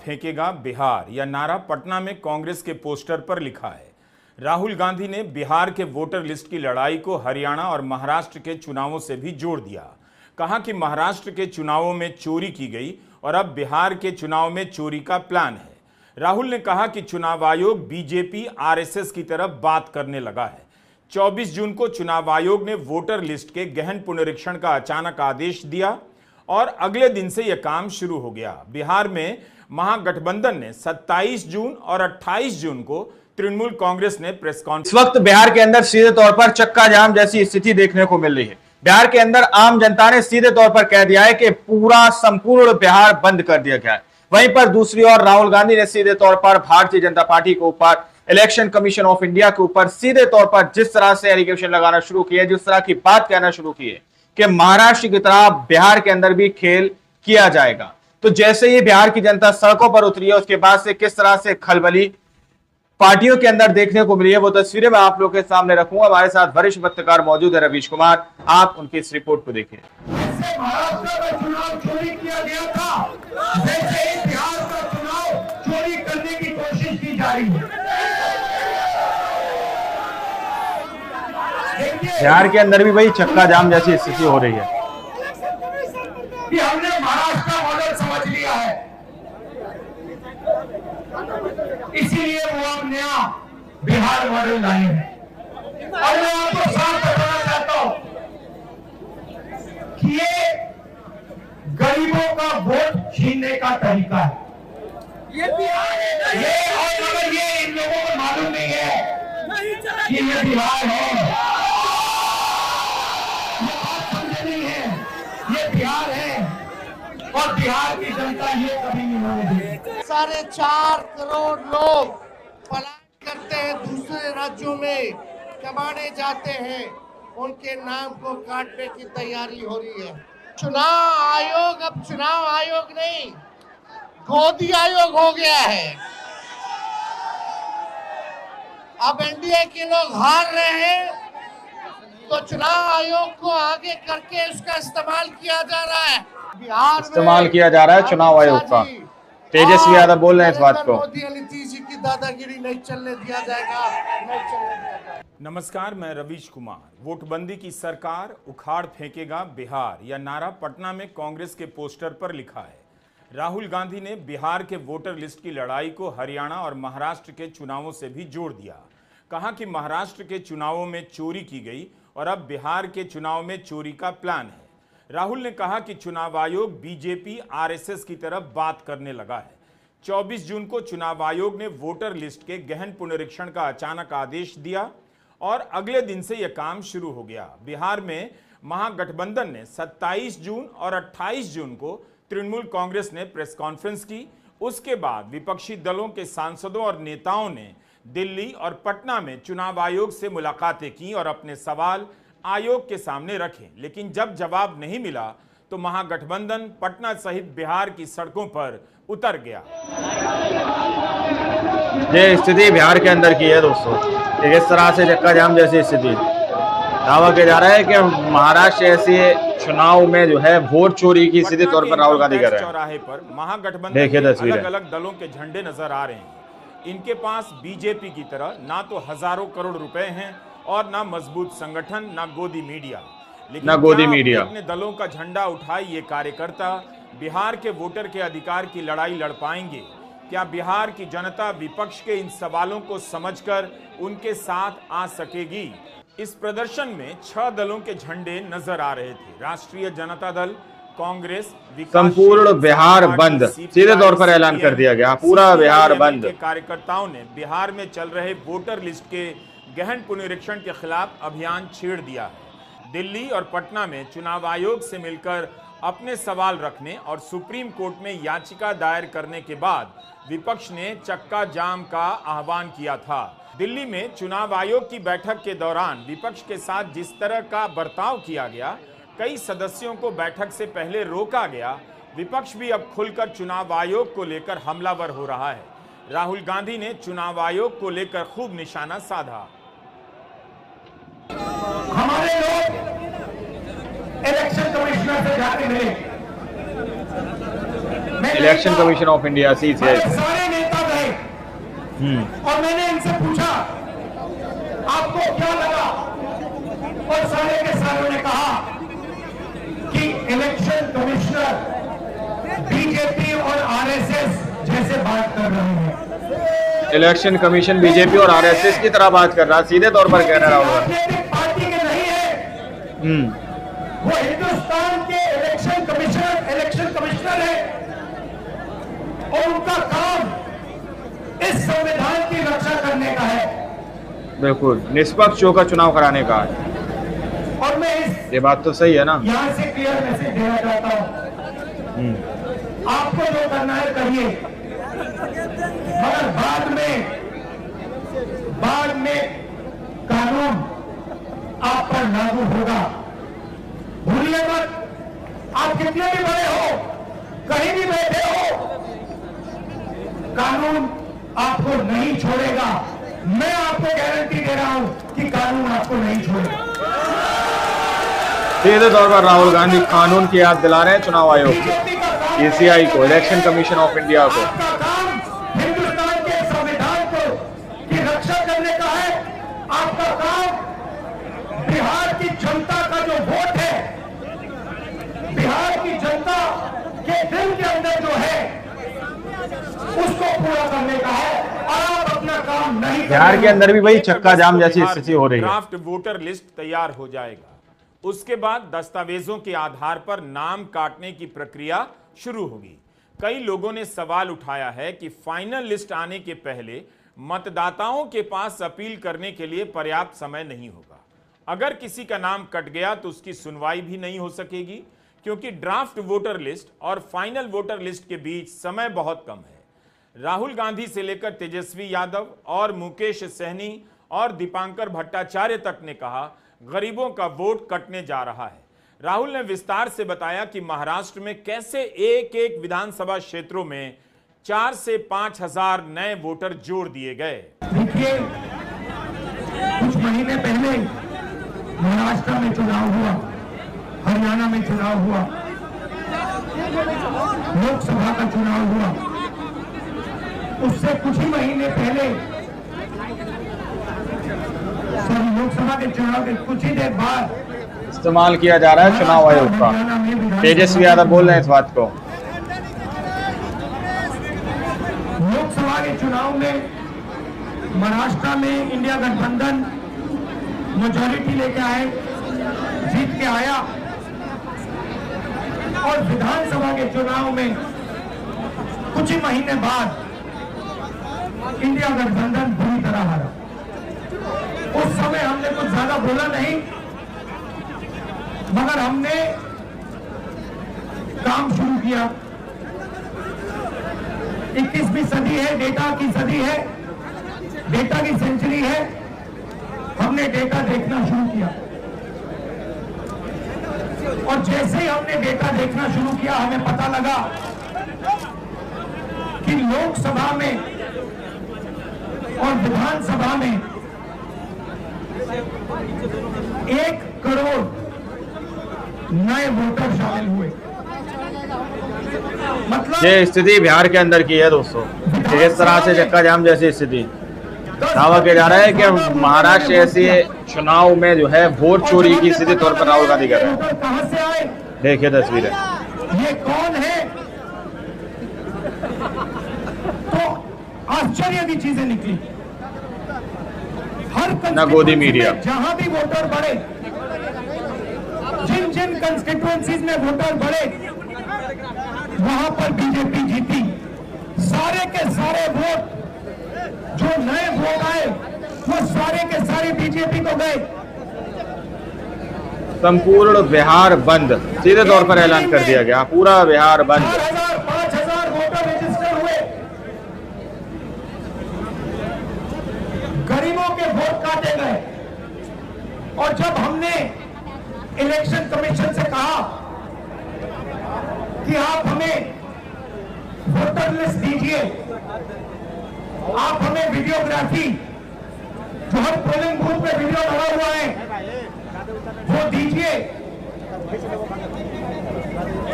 फेंकेगा बिहार, यह नारा पटना में कांग्रेस के पोस्टर पर लिखा है। राहुल गांधी ने बिहार के वोटर लिस्ट की लड़ाई को हरियाणा और महाराष्ट्र के चुनावों से भी जोड़ दिया। कहा कि महाराष्ट्र के चुनावों में चोरी की गई और अब बिहार के चुनाव में चोरी का प्लान है। राहुल ने कहा कि चुनाव आयोग बीजेपी आरएसएस की तरफ बात करने लगा है। 24 जून को चुनाव आयोग ने वोटर लिस्ट के गहन पुनरीक्षण का अचानक आदेश दिया और अगले दिन से यह काम शुरू हो गया। बिहार में महागठबंधन ने 27 जून और 28 जून को तृणमूल कांग्रेस ने प्रेस कॉन्फ्रेंस। इस वक्त बिहार के अंदर सीधे तौर पर चक्का जाम जैसी स्थिति देखने को मिल रही है। बिहार के अंदर आम जनता ने सीधे तौर पर कह दिया है कि पूरा संपूर्ण बिहार बंद कर दिया गया है। वहीं पर दूसरी ओर राहुल गांधी ने सीधे तौर पर भारतीय जनता पार्टी के ऊपर, इलेक्शन कमीशन ऑफ इंडिया के ऊपर सीधे तौर पर जिस तरह से एलिगेशन लगाना शुरू किए, जिस तरह की बात कहना शुरू की है कि महाराष्ट्र की तरह बिहार के अंदर भी खेल किया जाएगा। तो जैसे ही बिहार की जनता सड़कों पर उतरी है, उसके बाद से किस तरह से खलबली पार्टियों के अंदर देखने को मिली है, वो तस्वीरें मैं आप लोगों के सामने रखूंगा। हमारे साथ वरिष्ठ पत्रकार मौजूद है रवीश कुमार, आप उनकी इस रिपोर्ट को देखिए। महाराष्ट्र का चुनाव चोरी किया गया था, वैसे ही बिहार का चुनाव चोरी करने की कोशिश की जा रही है। बिहार के अंदर भी वही चक्का जाम जैसी स्थिति हो रही है। कि हमने महाराष्ट्र का मॉडल समझ लिया है, इसीलिए वो हम नया बिहार मॉडल लाए हैं। और मैं आपको साफ बताना चाहता हूं कि ये गरीबों का वोट छीनने का तरीका है। ये बिहार है, ये और अगर ये इन लोगों को मालूम नहीं है कि ये बिहार है, नहीं है, ये बिहार है और बिहार की जनता ये कभी नहीं होने देगी। 4.5 करोड़ लोग पलायन करते हैं, दूसरे राज्यों में कमाने जाते हैं, उनके नाम को काटने की तैयारी हो रही है। चुनाव आयोग अब चुनाव आयोग नहीं, गोदी आयोग हो गया है। अब एनडीए के लोग हार रहे हैं तो चुनाव आयोग को आगे करके उसका इस्तेमाल किया जा रहा है। बिहार इस्तेमाल किया जा रहा है चुनाव आयोग का। तेजस्वी यादव बोल रहे हैं इस बात को। मोदी और नीतीश जी की दादागिरी नहीं चलने दिया जाएगा, नहीं चलने दिया जाएगा। नमस्कार, मैं रवीश कुमार। वोटबंदी की सरकार, उखाड़ फेंकेगा बिहार, यह नारा पटना में कांग्रेस के पोस्टर पर लिखा है। राहुल गांधी ने बिहार के वोटर लिस्ट की लड़ाई को हरियाणा और महाराष्ट्र के चुनावों से भी जोड़ दिया। कहा कि महाराष्ट्र के चुनावों में चोरी की गई और अब बिहार के चुनाव में चोरी का प्लान है। राहुल ने कहा कि चुनाव आयोग बीजेपी आरएसएस की तरफ बात करने लगा है। 24 जून को चुनाव आयोग ने वोटर लिस्ट के गहन पुनरीक्षण का अचानक आदेश दिया और अगले दिन से यह काम शुरू हो गया। बिहार में महागठबंधन ने 27 जून और 28 जून को तृणमूल कांग्रेस ने प्रेस कॉन्फ्रेंस की। उसके बाद विपक्षी दलों के सांसदों और नेताओं ने दिल्ली और पटना में चुनाव आयोग से मुलाकातें की और अपने सवाल आयोग के सामने रखे, लेकिन जब जवाब नहीं मिला तो महागठबंधन पटना सहित बिहार की सड़कों पर उतर गया। ये स्थिति बिहार के अंदर की है दोस्तों, इस तरह से चक्का जाम जैसी स्थिति। दावा किया जा रहा है कि महाराष्ट्र ऐसे चुनाव में जो है वोट चोरी की सीधे तौर पर राहुल गांधी कर रहे हैं। चौराहे पर महागठबंधन के अलग अलग दलों के झंडे नजर आ रहे हैं। इनके पास बीजेपी की तरह ना तो हजारों करोड़ रुपए हैं और ना मजबूत संगठन, ना गोदी मीडिया। लेकिन ना गोदी मीडिया। अपने दलों का झंडा उठाए ये कार्यकर्ता बिहार के वोटर के अधिकार की लड़ाई लड़ पाएंगे? क्या बिहार की जनता विपक्ष के इन सवालों को समझकर उनके साथ आ सकेगी? इस प्रदर्शन में 6 दलों के झंडे नजर आ रहे थे। राष्ट्रीय जनता दल, कांग्रेस, संपूर्ण बिहार बंद सीधे तौर पर ऐलान कर दिया गया, पूरा बिहार बंद। कार्यकर्ताओं ने बिहार में चल रहे वोटर लिस्ट के गहन पुनरीक्षण के खिलाफ अभियान छेड़ दिया है। दिल्ली और पटना में चुनाव आयोग से मिलकर अपने सवाल रखने और सुप्रीम कोर्ट में याचिका दायर करने के बाद विपक्ष ने चक्का जाम का आह्वान किया था। दिल्ली में चुनाव आयोग की बैठक के दौरान विपक्ष के साथ जिस तरह का बर्ताव किया गया, कई सदस्यों को बैठक से पहले रोका गया। विपक्ष भी अब खुलकर चुनाव आयोग को लेकर हमलावर हो रहा है। राहुल गांधी ने चुनाव आयोग को लेकर खूब निशाना साधा। हमारे लोग इलेक्शन कमिश्नर से जाके मिले, मैं election commission of India CCI सारे नेता गए और मैंने इनसे पूछा आपको क्या लगा, और सारे के सारों ने कहा कि इलेक्शन कमिश्नर बीजेपी और आरएसएस जैसे बात कर रहे हैं। इलेक्शन कमीशन बीजेपी और आरएसएस की तरह बात कर रहा है, सीधे तौर पर कह रहा है राहुल पार्टी के नहीं है, वो हिंदुस्तान के इलेक्शन कमिश्नर है और उनका काम इस संविधान की रक्षा करने का है। बिल्कुल निष्पक्ष होकर चुनाव कराने का है। और मैं ये बात तो सही है ना। यहाँ से क्लियर मैसेज देना चाहता हूँ, आपको जो करना है करिए, मगर बाद में कानून आप पर लागू होगा। भूलिए मत, आप कितने भी बड़े हो, कहीं भी बैठे हो, कानून आपको नहीं छोड़ेगा। मैं आपको गारंटी दे रहा हूं कि कानून आपको नहीं छोड़ेगा। सीधे तौर पर राहुल गांधी कानून की याद दिला रहे हैं चुनाव आयोग को, CCI को, इलेक्शन कमीशन ऑफ इंडिया को। आपका काम हिंदुस्तान के संविधान को की रक्षा करने का है। आपका काम बिहार की जनता का जो वोट है, बिहार की जनता के दिल के अंदर जो है, उसको पूरा करने का है। और आप अपना काम नहीं, बिहार के अंदर भी वही चक्का जाम जैसी स्थिति हो रही है। ड्राफ्ट वोटर लिस्ट तैयार हो जाएगा, उसके बाद दस्तावेजों के आधार पर नाम काटने की प्रक्रिया शुरू होगी। कई लोगों ने सवाल उठाया है कि फाइनल लिस्ट आने के पहले मतदाताओं के पास अपील करने के लिए पर्याप्त समय नहीं होगा। अगर किसी का नाम कट गया तो उसकी सुनवाई भी नहीं हो सकेगी, क्योंकि ड्राफ्ट वोटर लिस्ट और फाइनल वोटर लिस्ट के बीच समय बहुत कम है। राहुल गांधी से लेकर तेजस्वी यादव और मुकेश सहनी और दीपांकर भट्टाचार्य तक ने कहा गरीबों का वोट कटने जा रहा है। राहुल ने विस्तार से बताया कि महाराष्ट्र में कैसे एक एक विधानसभा क्षेत्रों में 4 से 5 हजार नए वोटर जोड़ दिए गए। देखिए, कुछ महीने पहले महाराष्ट्र में चुनाव हुआ, हरियाणा में चुनाव हुआ, लोकसभा का चुनाव हुआ। उससे कुछ ही महीने पहले, लोकसभा के चुनाव के कुछ ही देर बाद इस्तेमाल किया जा रहा है चुनाव आयोग का। तेजस्वी यादव बोल रहे हैं इस बात को। लोकसभा के चुनाव में महाराष्ट्र में इंडिया गठबंधन मेजॉरिटी लेके आए, जीत के आया, और विधानसभा के चुनाव में कुछ ही महीने बाद इंडिया गठबंधन बुरी तरह हारा। उस समय हमने कुछ ज्यादा बोला नहीं, मगर हमने काम शुरू किया। 21वीं सदी है, डेटा की सदी है, डेटा की सेंचुरी है। हमने डेटा देखना शुरू किया, और जैसे ही हमने डेटा देखना शुरू किया, हमें पता लगा कि लोकसभा में और विधानसभा में 1 करोड़ नए वोटर शामिल हुए। मतलब ये स्थिति बिहार के अंदर की है दोस्तों, इस तरह से चक्का जाम जैसी स्थिति। दावा किया जा रहा है कि महाराष्ट्र ऐसे चुनाव में जो है वोट चोरी की सीधे तौर पर राहुल गांधी कर रहे हैं। कहां से आए? देखिए तस्वीरें, ये कौन है? तो आश्चर्य की चीजें निकली। हर ना गोदी मीडिया, जहां भी वोटर बढ़े, जिन जिन कंस्टिट्यूएंसीज में वोटर बढ़े, वहां पर बीजेपी जीती। सारे के सारे वोट, जो नए वोट आए, वो सारे के सारे बीजेपी को गए। संपूर्ण बिहार बंद सीधे तौर पर ऐलान कर दिया गया, पूरा बिहार बंद। 4,000-5,000 वोटर रजिस्टर हुए। गरीबों के वोट काटे गए। और जब हमने इलेक्शन कमीशन से कहा कि आप हमें वोटर लिस्ट दीजिए, आप हमें वीडियोग्राफी, जो हर पोलिंग बूथ पे वीडियो लगा हुआ है, वो दीजिए।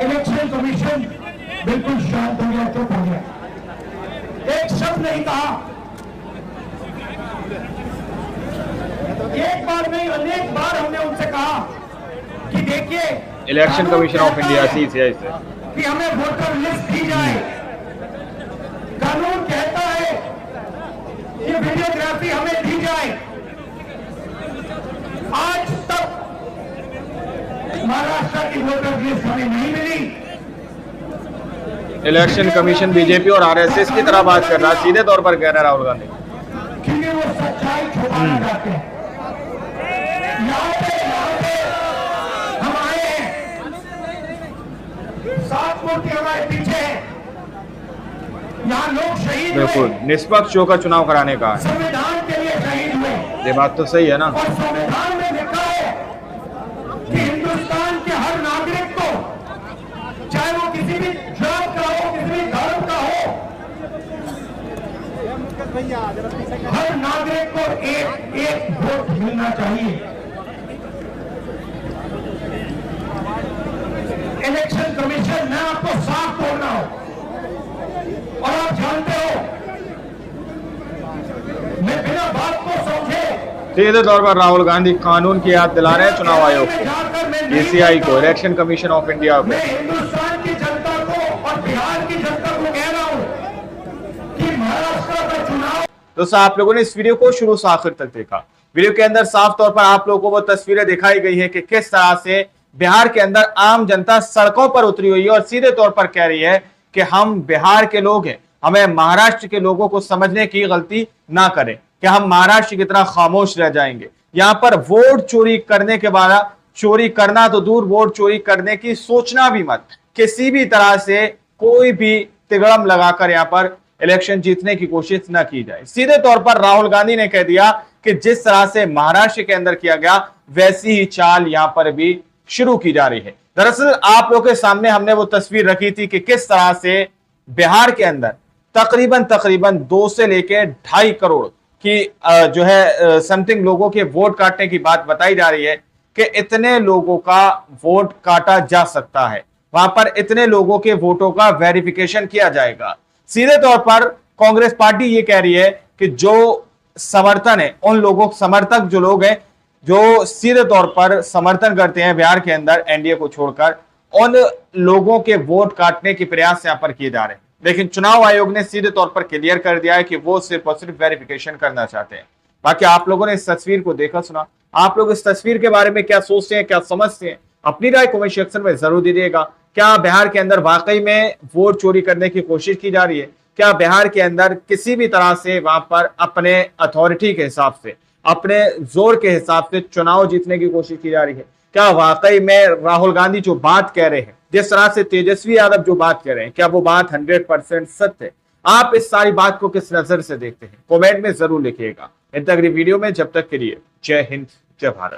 इलेक्शन कमीशन बिल्कुल शांत हो गया, चुप हो गया, एक शब्द नहीं कहा। एक बार नहीं अनेक बार हमने उनसे कहा कि देखिए election commission of India CCI से कि हमें वोटर लिस्ट दी जाए। कानून कहता है कि वीडियोग्राफी हमें दी जाए। आज तक महाराष्ट्र की वोटर लिस्ट हमें नहीं मिली। इलेक्शन कमीशन बीजेपी और RSS की तरह बात कर रहा है, सीधे तौर पर कह रहा है राहुल गांधी, क्योंकि वो सच्चाई छुपाना चाहते हैं। यहाँ पे हम आए हैं, 7 मूर्ति हमारे पीछे है, यहाँ लोग शहीद बिल्कुल हुए, निष्पक्ष होकर चुनाव कराने का। संविधान के लिए शहीद हुए। ये बात तो सही है ना। और संविधान में लिखा है कि हिंदुस्तान के हर नागरिक को, चाहे वो किसी भी जात का हो, किसी भी धर्म का हो, हर नागरिक को एक एक वोट मिलना चाहिए। इलेक्शन कमीशन, मैं आपको साफ बोल रहा हूं और आप जानते हो, मैं बिना बात को समझे सीधे तौर पर राहुल गांधी कानून की याद दिला रहे हैं चुनाव आयोग को, CCI को, इलेक्शन कमीशन ऑफ इंडिया को। मैं हिंदुस्तान की जनता को और बिहार की जनता को कह रहा हूं कि महाराष्ट्र का चुनाव। दोस्तों आप लोगों ने इस वीडियो को शुरू से आखिर तक देखा। वीडियो के अंदर साफ तौर पर आप लोगों को वो तस्वीरें दिखाई गई है कि किस तरह से बिहार के अंदर आम जनता सड़कों पर उतरी हुई है और सीधे तौर पर कह रही है कि हम बिहार के लोग हैं, हमें महाराष्ट्र के लोगों को समझने की गलती ना करें कि हम महाराष्ट्र की तरह खामोश रह जाएंगे। यहाँ पर वोट चोरी करने के बाद, चोरी करना तो दूर, वोट चोरी करने की सोचना भी मत। किसी भी तरह से कोई भी तिगड़म लगाकर यहाँ पर इलेक्शन जीतने की कोशिश न की जाए। सीधे तौर पर राहुल गांधी ने कह दिया कि जिस तरह से महाराष्ट्र के अंदर किया गया वैसी ही चाल यहाँ पर भी शुरू की जा रही है। दरअसल आप लोगों के सामने हमने वो तस्वीर रखी थी कि किस तरह से बिहार के अंदर तकरीबन 2 से लेकर 2.5 करोड़ की जो है समथिंग लोगों के वोट काटने की बात बताई जा रही है कि इतने लोगों का वोट काटा जा सकता है, वहां पर इतने लोगों के वोटों का वेरिफिकेशन किया जाएगा। सीधे तौर पर कांग्रेस पार्टी ये कह रही है कि जो समर्थन है, उन लोगों समर्थक जो लोग हैं जो सीधे तौर पर समर्थन करते हैं बिहार के अंदर एनडीए को छोड़कर, उन लोगों के वोट काटने के प्रयास यहां पर किए जा रहे हैं। लेकिन चुनाव आयोग ने सीधे तौर पर क्लियर कर दिया है कि वो सिर्फ और सिर्फ वेरिफिकेशन करना चाहते हैं। बाकी आप लोगों ने इस तस्वीर को देखा सुना, आप लोग इस तस्वीर के बारे में क्या सोचते हैं, क्या समझते हैं, अपनी राय कमेंट सेक्शन में जरूर दीजिएगा। क्या बिहार के अंदर वाकई में वोट चोरी करने की कोशिश की जा रही है? क्या बिहार के अंदर किसी भी तरह से वहां पर अपने अथॉरिटी के हिसाब से, अपने जोर के हिसाब से चुनाव जीतने की कोशिश की जा रही है? क्या वाकई में राहुल गांधी जो बात कह रहे हैं, जिस तरह से तेजस्वी यादव जो बात कह रहे हैं, क्या वो बात 100% सत्य है? आप इस सारी बात को किस नजर से देखते हैं? कमेंट में जरूर लिखिएगा। इन तक वीडियो में जब तक के लिए जय हिंद, जय भारत।